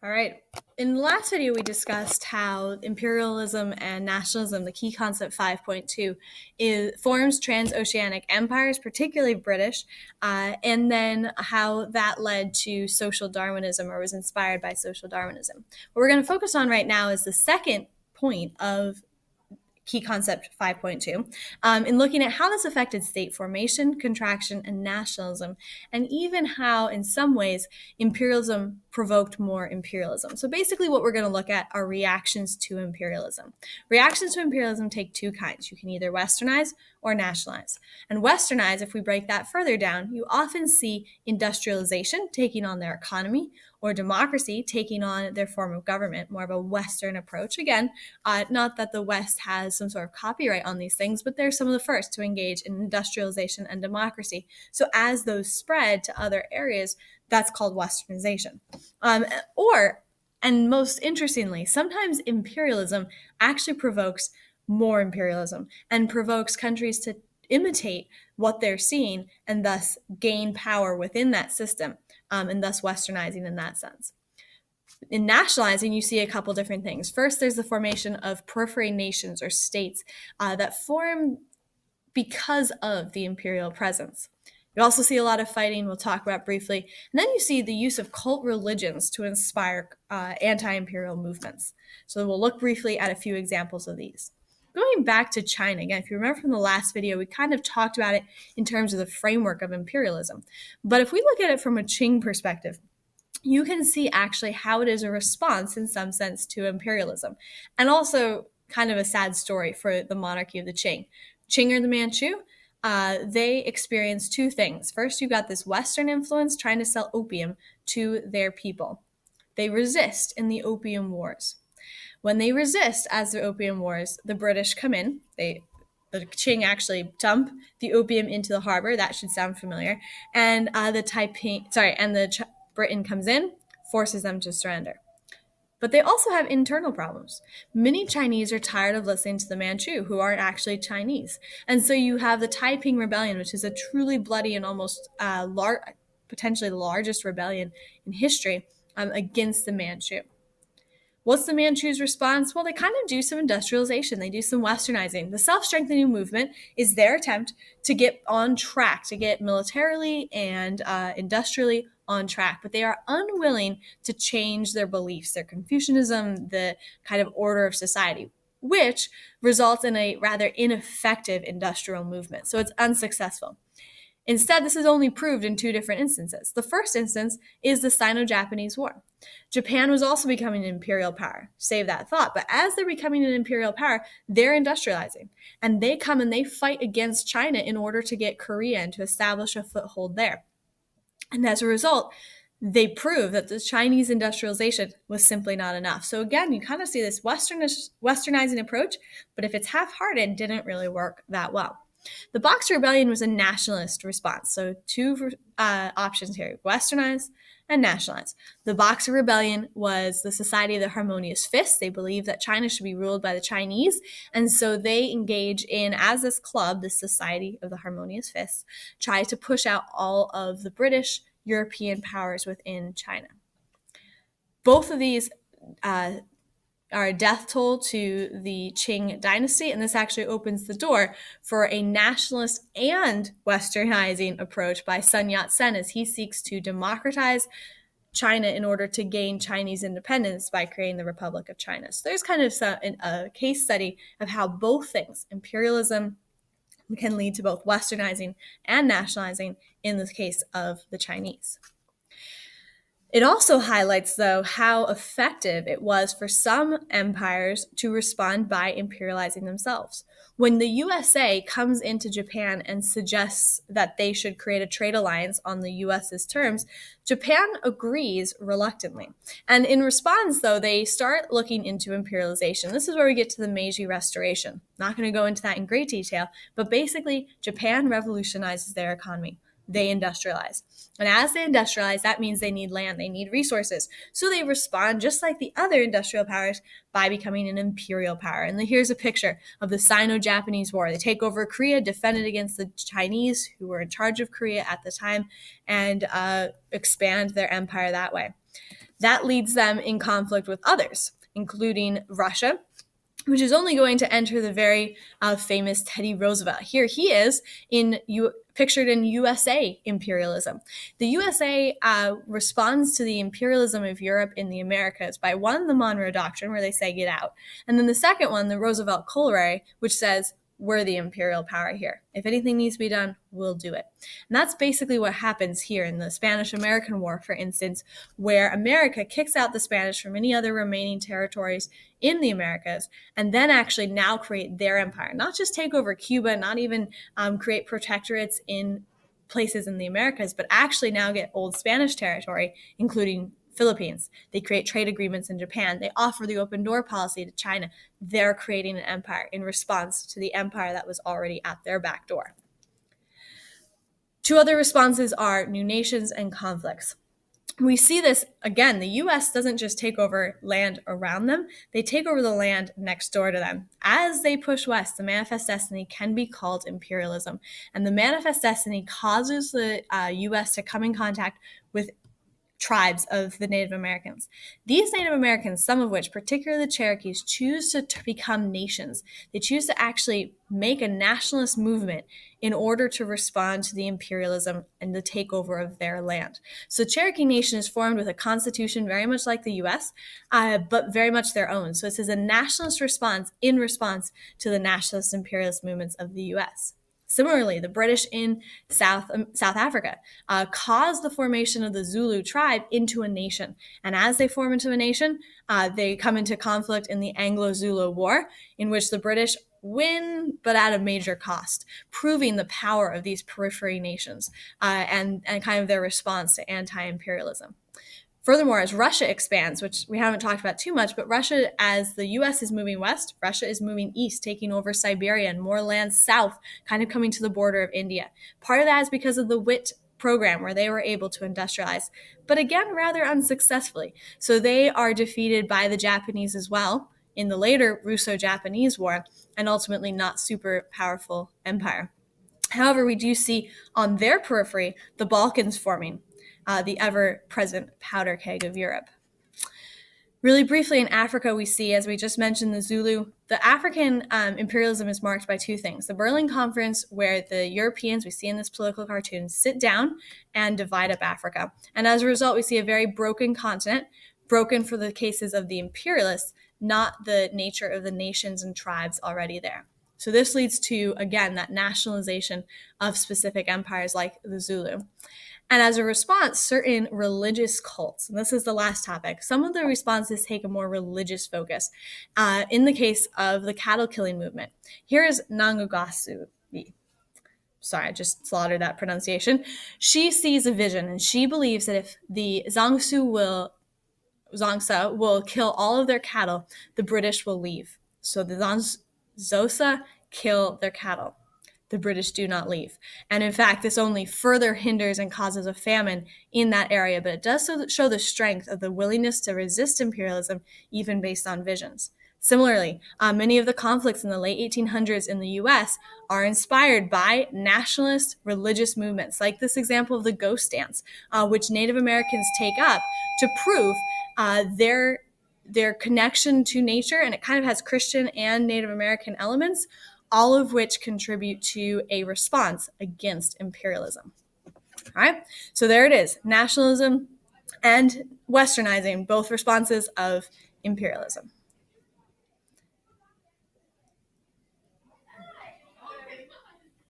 All right. In the last video, we discussed how imperialism and nationalism, the key concept 5.2, forms transoceanic empires, particularly British, and then how that led to social Darwinism or was inspired by social Darwinism. What we're going to focus on right now is the second point of key concept 5.2 in looking at how this affected state formation, contraction, and nationalism, and even how, in some ways, imperialism provoked more imperialism. So basically what we're going to look at are reactions to imperialism. Reactions to imperialism take two kinds. You can either westernize or nationalize. And westernize, if we break that further down, you often see industrialization taking on their economy, or democracy taking on their form of government, more of a Western approach. Again, not that the West has some sort of copyright on these things, but they're some of the first to engage in industrialization and democracy. So as those spread to other areas, that's called Westernization. And most interestingly, sometimes imperialism actually provokes more imperialism and provokes countries to imitate what they're seeing and thus gain power within that system, and thus westernizing in that sense. In nationalizing, you see a couple different things. First, there's the formation of periphery nations or states that form because of the imperial presence. You also see a lot of fighting, we'll talk about briefly. And then you see the use of cult religions to inspire anti-imperial movements. So we'll look briefly at a few examples of these. Going back to China, again, if you remember from the last video, we kind of talked about it in terms of the framework of imperialism. But if we look at it from a Qing perspective, you can see actually how it is a response in some sense to imperialism, and also kind of a sad story for the monarchy of the Qing. Qing or the Manchu, they experienced two things. First, you got this Western influence trying to sell opium to their people. They resist in the Opium Wars. When they resist as the Opium Wars, the British come in. The Qing actually dump the opium into the harbor. That should sound familiar. And Britain comes in, forces them to surrender. But they also have internal problems. Many Chinese are tired of listening to the Manchu, who aren't actually Chinese. And so you have the Taiping Rebellion, which is a truly bloody and almost potentially the largest rebellion in history against the Manchu. What's the Manchu's response? Well, they kind of do some industrialization. They do some westernizing. The self-strengthening movement is their attempt to get on track, to get militarily and industrially on track, but they are unwilling to change their beliefs, their Confucianism, the kind of order of society, which results in a rather ineffective industrial movement. So it's unsuccessful. Instead, this is only proved in two different instances. The first instance is the Sino-Japanese War. Japan was also becoming an imperial power. Save that thought. But as they're becoming an imperial power, they're industrializing. And they come and they fight against China in order to get Korea and to establish a foothold there. And as a result, they prove that the Chinese industrialization was simply not enough. So again, you kind of see this westernizing approach, but if it's half-hearted, didn't really work that well. The Boxer Rebellion was a nationalist response. So two options here, westernize and nationalize. The Boxer Rebellion was the Society of the Harmonious Fist. They believed that China should be ruled by the Chinese. And so they engage in, as this club, the Society of the Harmonious Fist, try to push out all of the British European powers within China. Both of these are a death toll to the Qing dynasty, and this actually opens the door for a nationalist and westernizing approach by Sun Yat-sen as he seeks to democratize China in order to gain Chinese independence by creating the Republic of China. So there's kind of a case study of how both things, imperialism, can lead to both westernizing and nationalizing in the case of the Chinese. It also highlights, though, how effective it was for some empires to respond by imperializing themselves. When the USA comes into Japan and suggests that they should create a trade alliance on the US's terms, Japan agrees reluctantly. And in response, though, they start looking into imperialization. This is where we get to the Meiji Restoration. Not going to go into that in great detail, but basically, Japan revolutionizes their economy. They industrialize. And as they industrialize, that means they need land, they need resources. So they respond just like the other industrial powers by becoming an imperial power. And here's a picture of the Sino-Japanese War. They take over Korea, defend it against the Chinese who were in charge of Korea at the time, and expand their empire that way. That leads them in conflict with others, including Russia, which is only going to enter the very famous Teddy Roosevelt. Here he is pictured in USA imperialism. The USA responds to the imperialism of Europe in the Americas by one, the Monroe Doctrine, where they say get out, and then the second one, the Roosevelt Corollary, which says we're the imperial power here. If anything needs to be done, we'll do it. And that's basically what happens here in the Spanish-American War, for instance, where America kicks out the Spanish from any other remaining territories in the Americas, and then actually now create their empire. Not just take over Cuba, not even create protectorates in places in the Americas, but actually now get old Spanish territory, including Philippines. They create trade agreements in Japan. They offer the open door policy to China. They're creating an empire in response to the empire that was already at their back door. Two other responses are new nations and conflicts. We see this again. The US doesn't just take over land around them, they take over the land next door to them. As they push west, the manifest destiny can be called imperialism. And the manifest destiny causes the US to come in contact with tribes of the Native Americans. These Native Americans, some of which, particularly the Cherokees, choose to become nations. They choose to actually make a nationalist movement in order to respond to the imperialism and the takeover of their land. So the Cherokee Nation is formed with a constitution very much like the U.S., but very much their own. So this is a nationalist response in response to the nationalist imperialist movements of the U.S. Similarly, the British in South Africa caused the formation of the Zulu tribe into a nation. And as they form into a nation, they come into conflict in the Anglo-Zulu War, in which the British win, but at a major cost, proving the power of these periphery nations and kind of their response to anti-imperialism. Furthermore, as Russia expands, which we haven't talked about too much, but Russia, as the US is moving west, Russia is moving east, taking over Siberia and more land south, kind of coming to the border of India. Part of that is because of the WIT program, where they were able to industrialize, but again, rather unsuccessfully. So they are defeated by the Japanese as well in the later Russo-Japanese War, and ultimately not super powerful empire. However, we do see on their periphery the Balkans forming, the ever-present powder keg of Europe. Really briefly, in Africa, we see, as we just mentioned, the Zulu. The African imperialism is marked by two things. The Berlin Conference, where the Europeans, we see in this political cartoon, sit down and divide up Africa. And as a result, we see a very broken continent, broken for the cases of the imperialists, not the nature of the nations and tribes already there. So this leads to, again, that nationalization of specific empires like the Zulu. And as a response, certain religious cults, and this is the last topic, some of the responses take a more religious focus. In the case of the cattle killing movement, here is Nangugasu. Sorry, I just slaughtered that pronunciation. She sees a vision, and she believes that if the Zangsa will kill all of their cattle, the British will leave. So the Xhosa kill their cattle. The British do not leave. And in fact, this only further hinders and causes a famine in that area, but it does show the strength of the willingness to resist imperialism, even based on visions. Similarly, many of the conflicts in the late 1800s in the US are inspired by nationalist religious movements, like this example of the ghost dance, which Native Americans take up to prove their connection to nature, and it kind of has Christian and Native American elements, all of which contribute to a response against imperialism. All right, so there it is, nationalism and westernizing, both responses of imperialism.